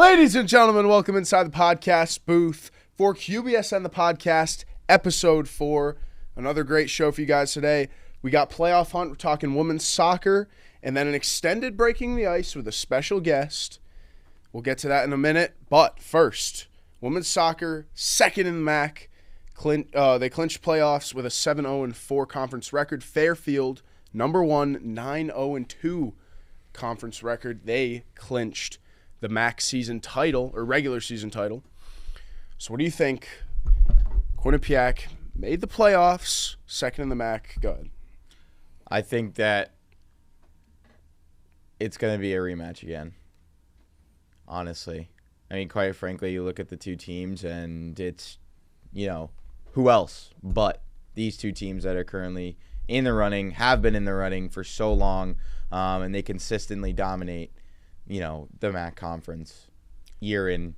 Ladies and gentlemen, welcome inside the podcast booth for QBSN the podcast, episode 4. Another great show for you guys today. We got playoff hunt, we're talking women's soccer, and then an extended breaking the ice with a special guest. We'll get to that in a minute, but first, women's soccer, second in the MAC. They clinched playoffs with a 7-0-4 conference record. Fairfield, number 1, 9-0-2 conference record. They clinched the MAC season title, or regular season title. So what do you think? Quinnipiac made the playoffs, second in the MAC. Go ahead. I think that it's going to be a rematch again, honestly. I mean, quite frankly, you look at the two teams, and it's, who else but these two teams that are currently in the running, have been in the running for so long, and they consistently dominate the MAC conference year in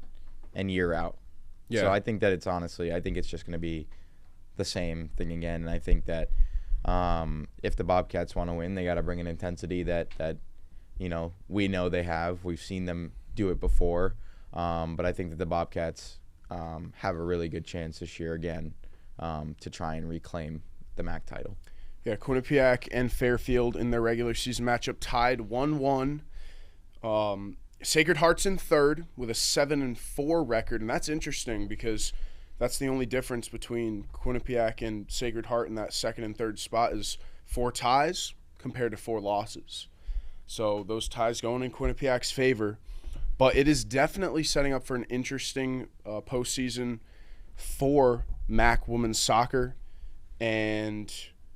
and year out. Yeah. So I think that I think it's just going to be the same thing again. And I think that if the Bobcats want to win, they got to bring an intensity that we know they have. We've seen them do it before. But I think that the Bobcats have a really good chance this year again to try and reclaim the MAC title. Yeah, Quinnipiac and Fairfield in their regular season matchup tied 1-1. Sacred Heart's in third with a 7-4 record, and that's interesting because that's the only difference between Quinnipiac and Sacred Heart in that second and third spot is 4 ties compared to 4 losses. So those ties going in Quinnipiac's favor, but it is definitely setting up for an interesting postseason for MAC women's soccer, and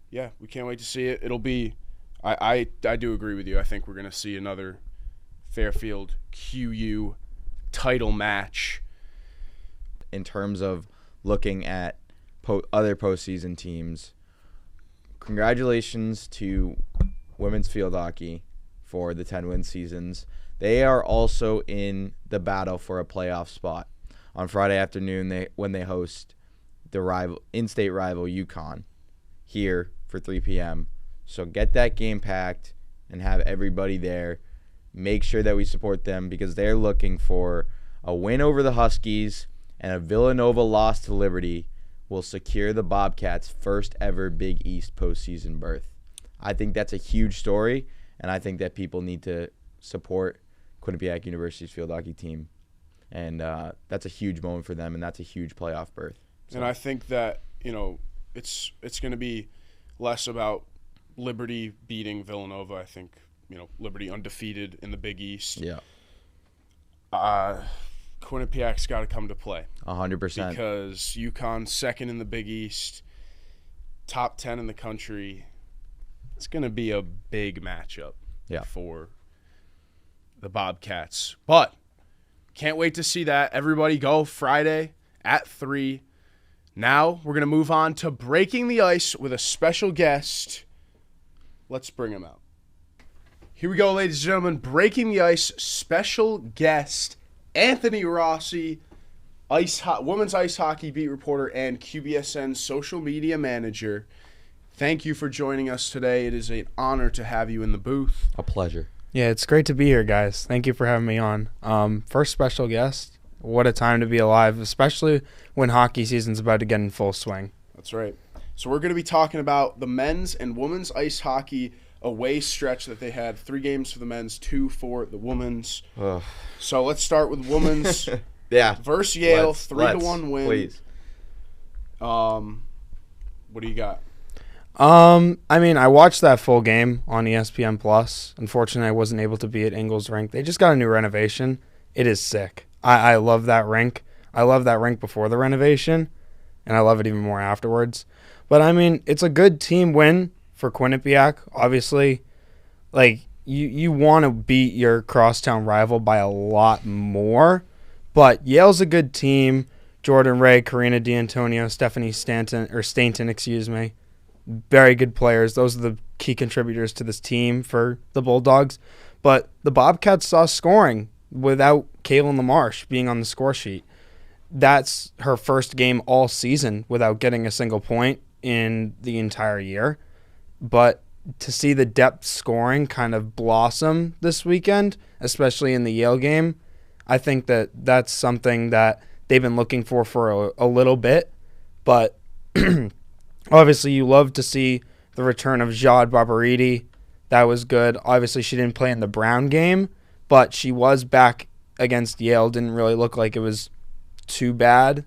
yeah, we can't wait to see it. It'll be, I do agree with you. I think we're going to see another Fairfield QU title match. In terms of looking at other postseason teams, congratulations to women's field hockey for the 10-win seasons. They are also in the battle for a playoff spot on Friday afternoon when they host the in-state rival UConn here for 3 p.m. So get that game packed and have everybody there. Make sure that we support them because they're looking for a win over the Huskies, and a Villanova loss to Liberty will secure the Bobcats' first ever Big East postseason berth. I think that's a huge story, and I think that people need to support Quinnipiac University's field hockey team. And that's a huge moment for them, and that's a huge playoff berth. So. And I think that, it's going to be less about Liberty beating Villanova. I think, Liberty undefeated in the Big East. Yeah. Quinnipiac's got to come to play. 100%. Because UConn's second in the Big East, top 10 in the country. It's going to be a big matchup for the Bobcats. But can't wait to see that. Everybody go Friday at 3. Now we're going to move on to Breaking the Ice with a special guest. Let's bring him out. Here we go, ladies and gentlemen. Breaking the Ice special guest, Anthony Rossi, women's ice hockey beat reporter and QBSN social media manager. Thank you for joining us today. It is an honor to have you in the booth. A pleasure. Yeah, it's great to be here, guys. Thank you for having me on. First special guest. What a time to be alive, especially when hockey season's about to get in full swing. That's right. So we're going to be talking about the men's and women's ice hockey away stretch that they had. 3 games for the men's, 2 for the women's. Ugh. So let's start with women's. Versus Yale, 3-1 win. Please. What do you got? I watched that full game on ESPN Plus. Unfortunately, I wasn't able to be at Ingles Rink. They just got a new renovation. It is sick. I love that rink. I love that rink before the renovation, and I love it even more afterwards. But, it's a good team win for Quinnipiac. Obviously, you want to beat your crosstown rival by a lot more. But Yale's a good team. Jordan Ray, Karina D'Antonio, Stephanie Stainton, very good players. Those are the key contributors to this team for the Bulldogs. But the Bobcats saw scoring without Kaylin LaMarche being on the score sheet. That's her first game all season without getting a single point in the entire year. But to see the depth scoring kind of blossom this weekend, especially in the Yale game, I think that that's something that they've been looking for a little bit. But obviously you love to see the return of Jade Barbaridi. That was good. Obviously she didn't play in the Brown game, but she was back against Yale. Didn't really look like it was too bad.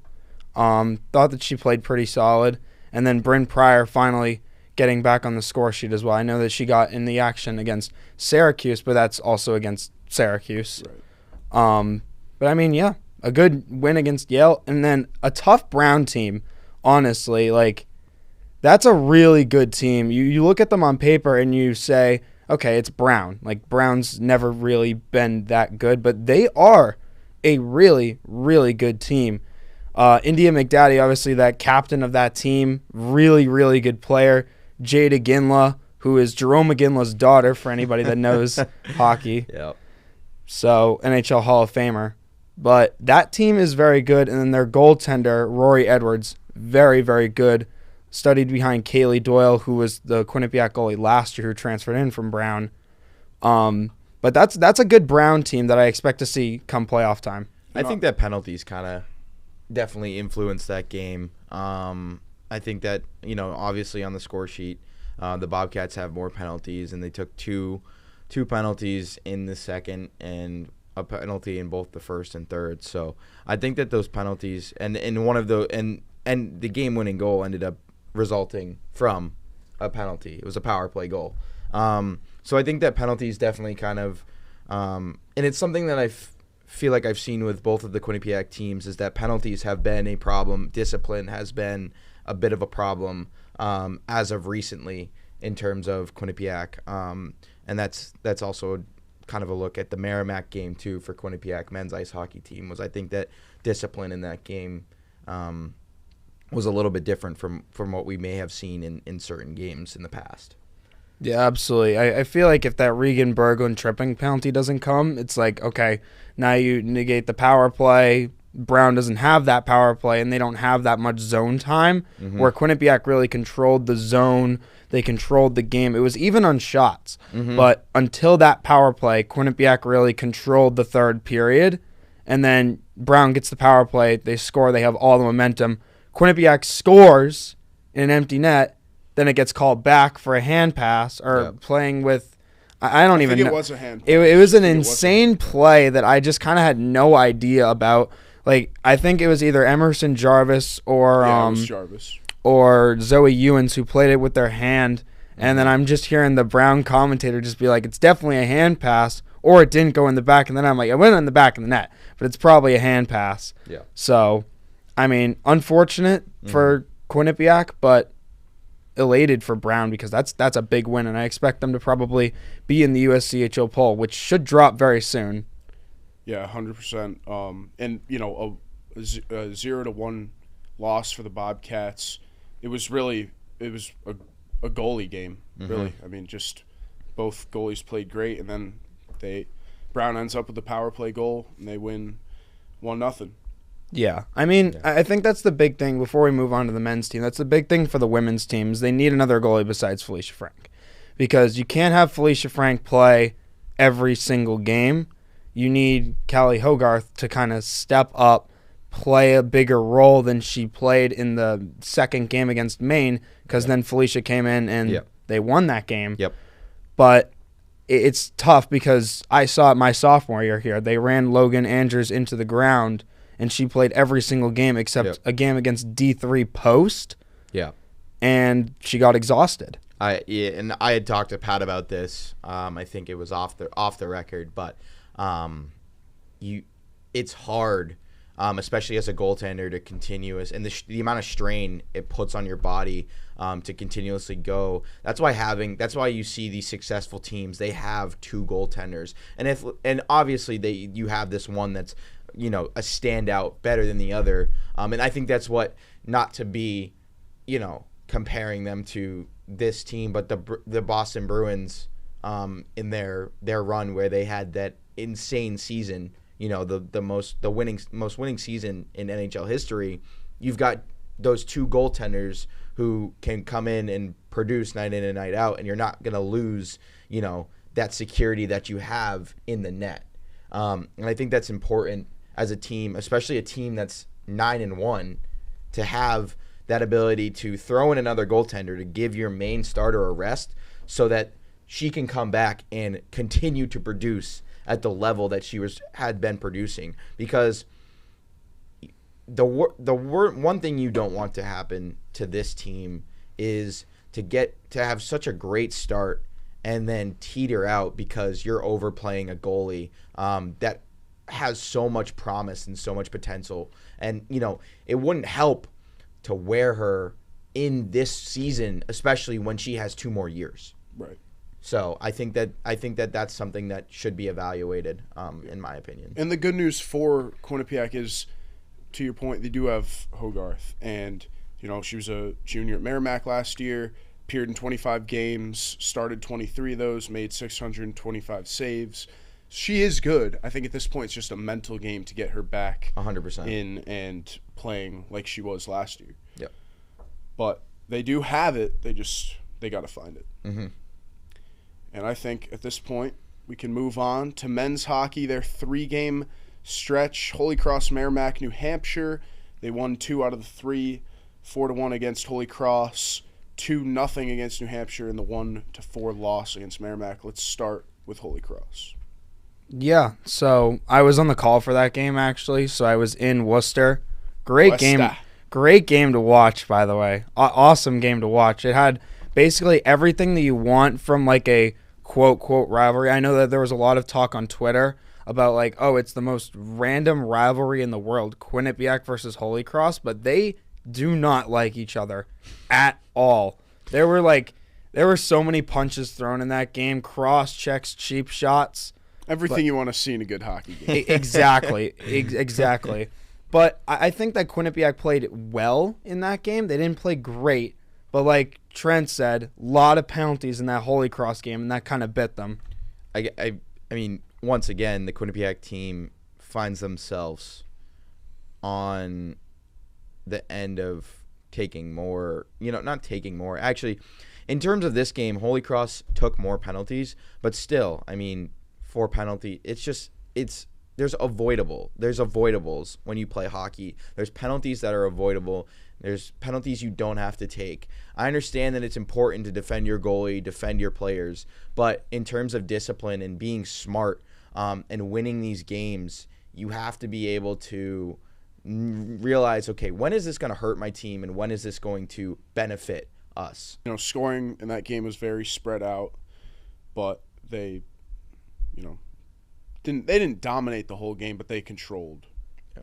Thought that she played pretty solid. And then Bryn Pryor finally getting back on the score sheet as well. I know that she got in the action against Syracuse, but that's also against Syracuse. Right. But I mean, yeah, a good win against Yale. And then a tough Brown team, honestly. Like, that's a really good team. You look at them on paper and you say, okay, it's Brown. Like, Brown's never really been that good, but they are a really, really good team. India McDaddy, obviously that captain of that team, really, really good player. Jada Ginla, who is Jerome McGinley's daughter, for anybody that knows hockey. Yep. So, NHL Hall of Famer. But that team is very good, and then their goaltender, Rory Edwards, very, very good. Studied behind Kaylee Doyle, who was the Quinnipiac goalie last year, who transferred in from Brown. But that's a good Brown team that I expect to see come playoff time. I think that penalties kind of definitely influenced that game. I think that, obviously on the score sheet, the Bobcats have more penalties, and they took two penalties in the second and a penalty in both the first and third. So I think that those penalties and one of the and the game-winning goal ended up resulting from a penalty. It was a power play goal. So I think that penalties definitely kind of and it's something that I feel like I've seen with both of the Quinnipiac teams is that penalties have been a problem. Discipline has been a bit of a problem as of recently in terms of Quinnipiac. And that's also kind of a look at the Merrimack game, too, for Quinnipiac men's ice hockey team. Was I think that discipline in that game was a little bit different from what we may have seen in certain games in the past. Yeah, absolutely. I feel like if that Regan Berglund tripping penalty doesn't come, it's like, okay, now you negate the power play. Brown doesn't have that power play, and they don't have that much zone time, where Quinnipiac really controlled the zone. They controlled the game. It was even on shots. But until that power play, Quinnipiac really controlled the third period. And then Brown gets the power play. They score. They have all the momentum. Quinnipiac scores in an empty net. Then it gets called back for a hand pass or playing with I don't even know. It was a hand pass. It was an insane play that I just kind of had no idea about. Like, I think it was either Emerson Jarvis or it was Jarvis. Or Zoe Ewens who played it with their hand. And then I'm just hearing the Brown commentator just be like, it's definitely a hand pass, or it didn't go in the back. And then I'm like, it went in the back of the net, but it's probably a hand pass. Yeah. So, I mean, unfortunate for Quinnipiac, but elated for Brown because that's a big win, and I expect them to probably be in the USCHO poll, which should drop very soon. Yeah, 100%. And a 0-1 loss for the Bobcats. It was a goalie game, really. I mean, just both goalies played great, and then Brown ends up with the power play goal, and they win 1-0. Yeah, I mean, I think that's the big thing before we move on to the men's team. That's the big thing for the women's teams. They need another goalie besides Felicia Frank because you can't have Felicia Frank play every single game. You need Callie Hogarth to kind of step up, play a bigger role than she played in the second game against Maine because then Felicia came in and they won that game. Yep. But it's tough because I saw it my sophomore year here. They ran Logan Andrews into the ground, and she played every single game except a game against D3 Post. Yeah. And she got exhausted. And I had talked to Pat about this. I think it was off the record, but it's hard, especially as a goaltender, to continuous and the amount of strain it puts on your body to continuously go. That's why you see these successful teams. They have two goaltenders, and obviously you have this one that's a standout better than the other. And I think that's what, not to be, comparing them to this team, but the Boston Bruins in their run where they had that insane season, the most winning season in NHL history. You've got those two goaltenders who can come in and produce night in and night out, and you're not going to lose, that security that you have in the net. And I think that's important as a team, especially a team that's 9-1, to have that ability to throw in another goaltender to give your main starter a rest so that she can come back and continue to produce at the level that she had been producing. Because the one thing you don't want to happen to this team is to have such a great start and then teeter out because you're overplaying a goalie that has so much promise and so much potential. And, it wouldn't help to wear her in this season, especially when she has 2 more years. Right. So I think that that's something that should be evaluated, in my opinion. And the good news for Quinnipiac is, to your point, they do have Hogarth. And, she was a junior at Merrimack last year, appeared in 25 games, started 23 of those, made 625 saves. She is good. I think at this point it's just a mental game to get her back 100% in and playing like she was last year. Yep. But they do have it. They got to find it. Mm-hmm. And I think at this point we can move on to men's hockey. Their 3-game stretch: Holy Cross, Merrimack, New Hampshire. They won 2 out of the 3, 4-1 against Holy Cross, 2-0 against New Hampshire, and the 1-4 loss against Merrimack. Let's start with Holy Cross. Yeah, so I was on the call for that game, actually. So I was in Worcester. Great game to watch, by the way. Awesome game to watch. It had basically everything that you want from like a quote rivalry. I know that there was a lot of talk on Twitter about like, oh, it's the most random rivalry in the world, Quinnipiac versus Holy Cross, but they do not like each other at all. There were so many punches thrown in that game, cross checks, cheap shots. Everything you want to see in a good hockey game. Exactly. Exactly. But I think that Quinnipiac played well in that game. They didn't play great, but like Trent said, a lot of penalties in that Holy Cross game, and that kind of bit them. I mean, once again, the Quinnipiac team finds themselves on the end of taking more, not taking more. Actually, in terms of this game, Holy Cross took more penalties, but still, 4 penalty. There's avoidables when you play hockey. There's penalties that are avoidable. There's penalties you don't have to take. I understand that it's important to defend your goalie, defend your players, but in terms of discipline and being smart and winning these games, you have to be able to realize, okay, when is this going to hurt my team and when is this going to benefit us? Scoring in that game was very spread out, but they didn't dominate the whole game, but they controlled.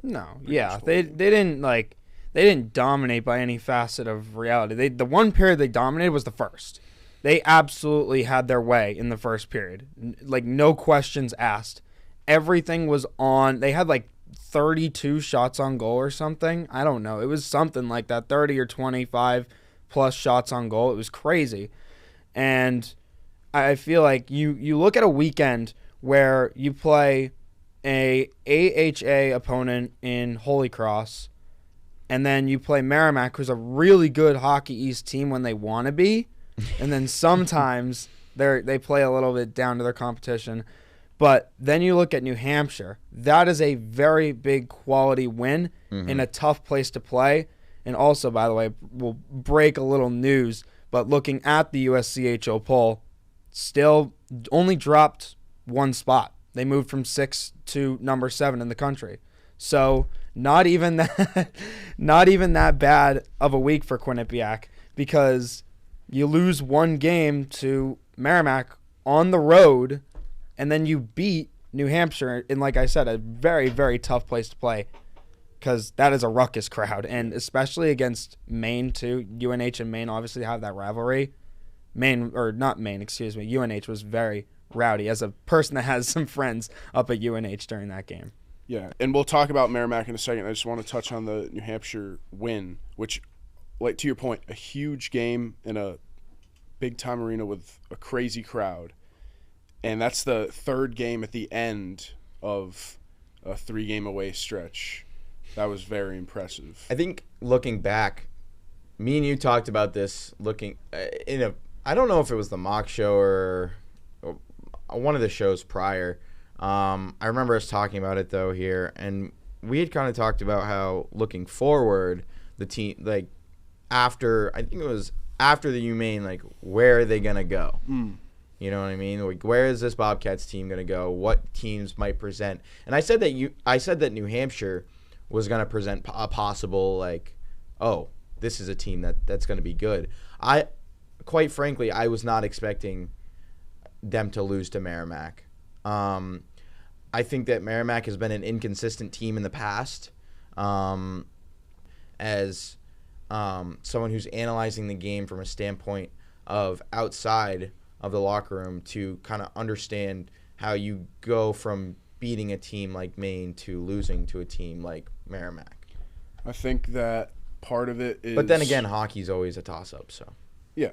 No, yeah, they didn't dominate by any facet of reality. The one period they dominated was the first. They absolutely had their way in the first period. Like, no questions asked. Everything was on. They had like 32 shots on goal or something. I don't know. It was something like that, 30 or 25 plus shots on goal. It was crazy. And I feel like you look at a weekend where you play a AHA opponent in Holy Cross, and then you play Merrimack, who's a really good Hockey East team when they want to be, and then sometimes they play a little bit down to their competition. But then you look at New Hampshire. That is a very big quality win in a tough place to play. And also, by the way, we'll break a little news, but looking at the USCHO poll, still only dropped 1 spot. They moved from 6 to number 7 in the country. So not even that bad of a week for Quinnipiac, because you lose 1 game to Merrimack on the road, and then you beat New Hampshire in, like I said, a very, very tough place to play, because that is a ruckus crowd, and especially against Maine too. UNH and Maine obviously have that rivalry. UNH was very rowdy, as a person that has some friends up at UNH during that game. Yeah, and we'll talk about Merrimack in a second. I just want to touch on the New Hampshire win, which, like to your point, a huge game in a big-time arena with a crazy crowd. And that's the 3rd game at the end of a 3-game away stretch. That was very impressive. I think looking back, me and you talked about this I don't know if it was the mock show or one of the shows prior, I remember us talking about it though here, and we had kind of talked about how looking forward, the team like after I think it was after the UMaine, like where are they gonna go? You know what I mean? Like, where is this Bobcats team gonna go? What teams might present? And I said that New Hampshire was gonna present a possible like, oh, this is a team that's gonna be good. Quite frankly, I was not expecting them to lose to Merrimack. I think that Merrimack has been an inconsistent team in the past. As someone who's analyzing the game from a standpoint of outside of the locker room to kind of understand how you go from beating a team like Maine to losing to a team like Merrimack. I think that part of it is... But then again, hockey's always a toss-up, so... Yeah,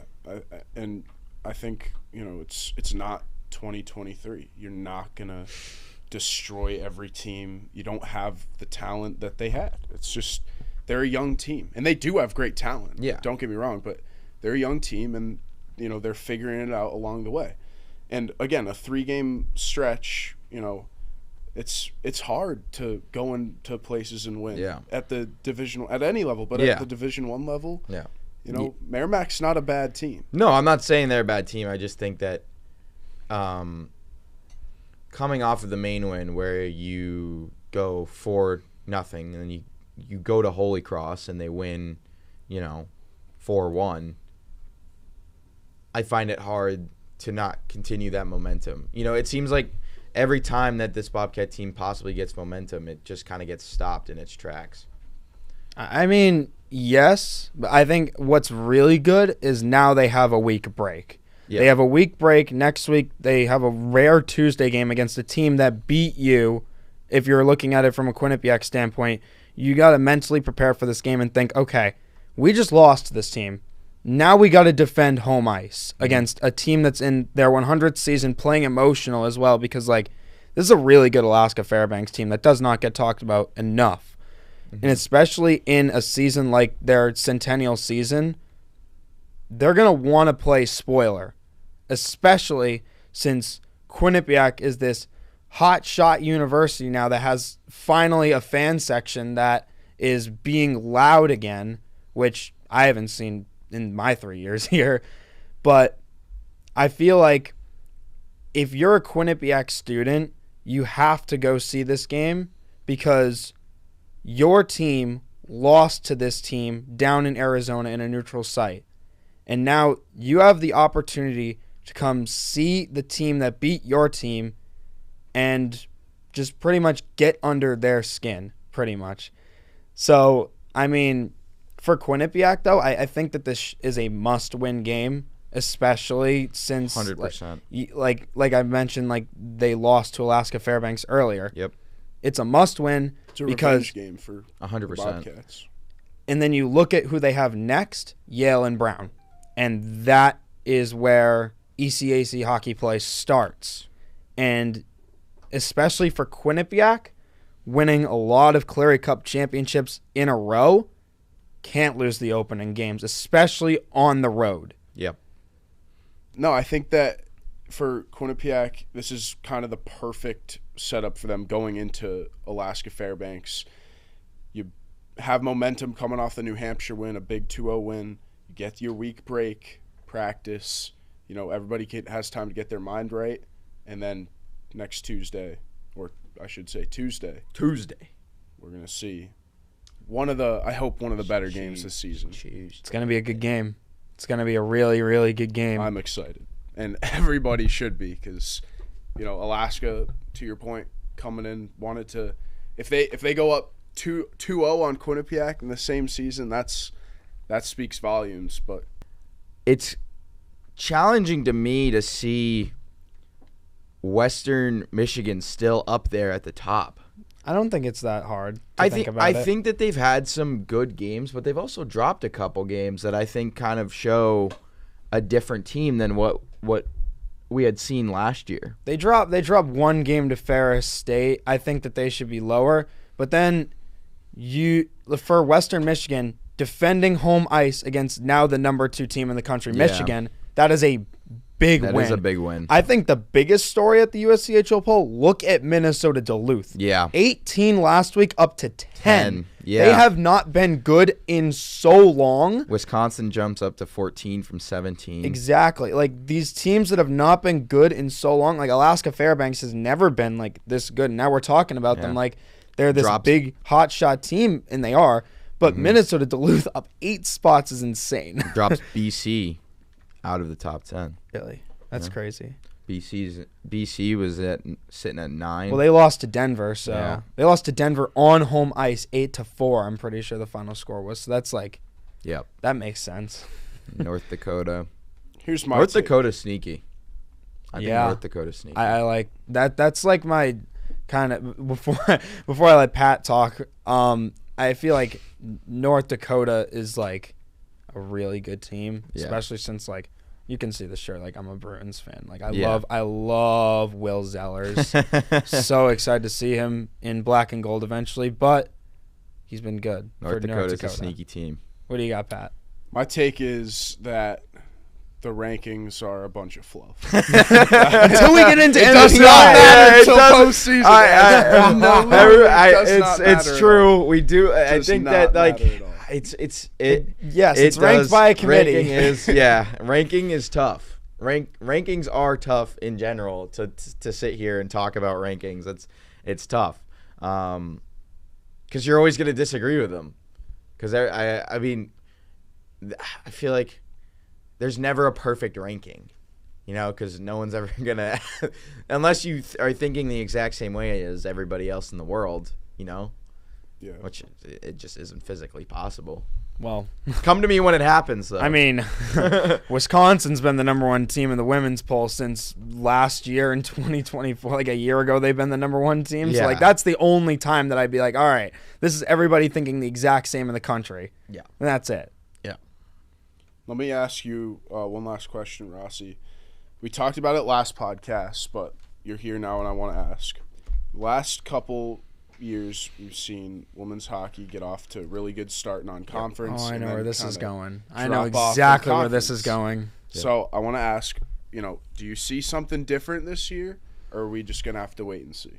and I think, it's not 2023. You're not going to destroy every team. You don't have the talent that they had. It's just they're a young team. And they do have great talent. Yeah. Don't get me wrong, but they're a young team, and, they're figuring it out along the way. And, again, a 3-game stretch, it's hard to go into places and win at the divisional, at any level, but at the Division-I level. Yeah. Merrimack's not a bad team. No, I'm not saying they're a bad team. I just think that coming off of the Maine win where you go 4-0 and then you go to Holy Cross and they win, 4-1, I find it hard to not continue that momentum. It seems like every time that this Bobcat team possibly gets momentum, it just kind of gets stopped in its tracks. I mean, yes, but I think what's really good is now they have a week break. Yeah. They have a week break. Next week, they have a rare Tuesday game against a team that beat you. If you're looking at it from a Quinnipiac standpoint, you got to mentally prepare for this game and think, okay, we just lost to this team. Now we got to defend home ice against a team that's in their 100th season, playing emotional as well, because this is a really good Alaska Fairbanks team that does not get talked about enough. And especially in a season like their centennial season, they're going to want to play spoiler, especially since Quinnipiac is this hot shot university now that has finally a fan section that is being loud again, which I haven't seen in my 3 years here. But I feel like if you're a Quinnipiac student, you have to go see this game because your team lost to this team down in Arizona in a neutral site. And now you have the opportunity to come see the team that beat your team and just pretty much get under their skin, pretty much. So, I mean, for Quinnipiac, though, I think that this is a must-win game, especially since 100%. Like I mentioned, they lost to Alaska Fairbanks earlier. Yep. It's a must-win because revenge game for 100%. Bobcats. And then you look at who they have next, Yale and Brown. And that is where ECAC hockey play starts. And especially for Quinnipiac, winning a lot of Cleary Cup championships in a row, can't lose the opening games, especially on the road. Yep. No, I think that for Quinnipiac, this is kind of the perfect setup for them going into Alaska Fairbanks. You have momentum coming off the New Hampshire win, a big 2-0 win. You get your week break, practice. Everybody has time to get their mind right. And then next Tuesday, or I should say Tuesday, we're going to see one of the better games this season. It's going to be a good game. It's going to be a really, really good game. I'm excited. And everybody should be because, Alaska, to your point, coming in, wanted to – if they go up 2-0 on Quinnipiac in the same season, that speaks volumes. But it's challenging to me to see Western Michigan still up there at the top. I don't think it's that hard to I think think about it. think that they've had some good games, but they've also dropped a couple games that I think kind of show a different team than what we had seen last year. They dropped one game to Ferris State. I think that they should be lower. But then for Western Michigan, defending home ice against now the number 2 team in the country, Michigan, that is a big win. That is a big win. I think the biggest story at the USCHO poll, look at Minnesota Duluth. Yeah. 18 last week, up to 10. Yeah. They have not been good in so long. Wisconsin jumps up to 14 from 17. Exactly. Like, these teams that have not been good in so long, like Alaska Fairbanks has never been, like, this good. And now we're talking about them like they're this big hotshot team, and they are. But Minnesota Duluth up 8 spots is insane. Drops BC out of the top 10. Really? That's crazy. BC was sitting at 9. Well, they lost to Denver, so they lost to Denver on home ice 8-4. I'm pretty sure the final score was. So that's like, that makes sense. North Dakota. Here's my North take. Dakota's sneaky. I think North Dakota's sneaky. I like that. That's like my kind of before I let Pat talk. I feel like North Dakota is like a really good team, especially since like. You can see the shirt. Like, I'm a Bruins fan. Like, I love Will Zellers. So excited to see him in black and gold eventually. But he's been good. North Dakota's a sneaky team. What do you got, Pat? My take is that the rankings are a bunch of fluff. Until we get into it does not matter until postseason. It's true. We do. I think that like it's ranked by a committee. Ranking is tough. Rankings are tough in general to sit here and talk about rankings. It's tough because you're always going to disagree with them. Because I mean, I feel like there's never a perfect ranking, you know, because no one's ever gonna unless you are thinking the exact same way as everybody else in the world, you know. Yeah. Which it just isn't physically possible. Well, come to me when it happens, though. I mean, Wisconsin's been the number 1 team in the women's poll since last year in 2024. Like a year ago, they've been the number 1 team. Yeah. So, like, that's the only time that I'd be like, all right, this is everybody thinking the exact same in the country. Yeah. And that's it. Yeah. Let me ask you one last question, Rossi. We talked about it last podcast, but you're here now, and I want to ask. Last couple years, we've seen women's hockey get off to a really good start non-conference. Oh, I know where this is going. I know exactly where this is going. So I want to ask, you know, do you see something different this year, or are we just going to have to wait and see?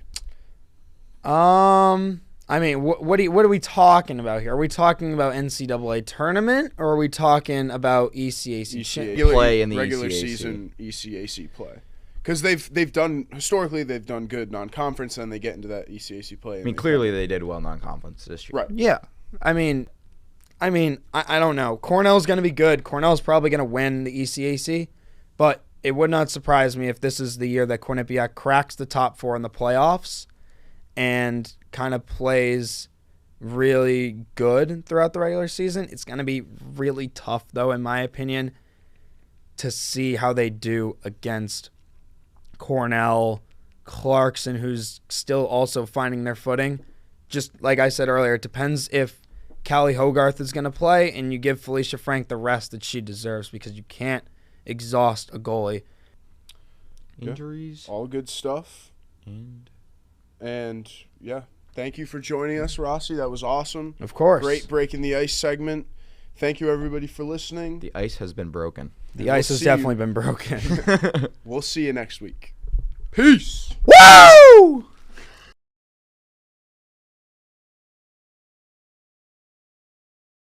I mean, what are we talking about here? Are we talking about NCAA tournament, or are we talking about ECAC play in the regular ECAC. Season ECAC play? Because they've done good non-conference, and they get into that ECAC play. I mean, clearly they did well non-conference this year. Right. Yeah. I mean, I don't know. Cornell's going to be good. Cornell's probably going to win the ECAC, but it would not surprise me if this is the year that Quinnipiac cracks the top 4 in the playoffs and kind of plays really good throughout the regular season. It's going to be really tough, though, in my opinion, to see how they do against Cornell, Clarkson, who's still also finding their footing. Just like I said earlier, it depends if Callie Hogarth is going to play and you give Felicia Frank the rest that she deserves, because you can't exhaust a goalie. Injuries. All good stuff. And yeah, thank you for joining us, Rossi. That was awesome. Of course. Great breaking the ice segment. Thank you, everybody, for listening. The ice has been broken. The ice has definitely been broken. We'll see you next week. Peace. Woo!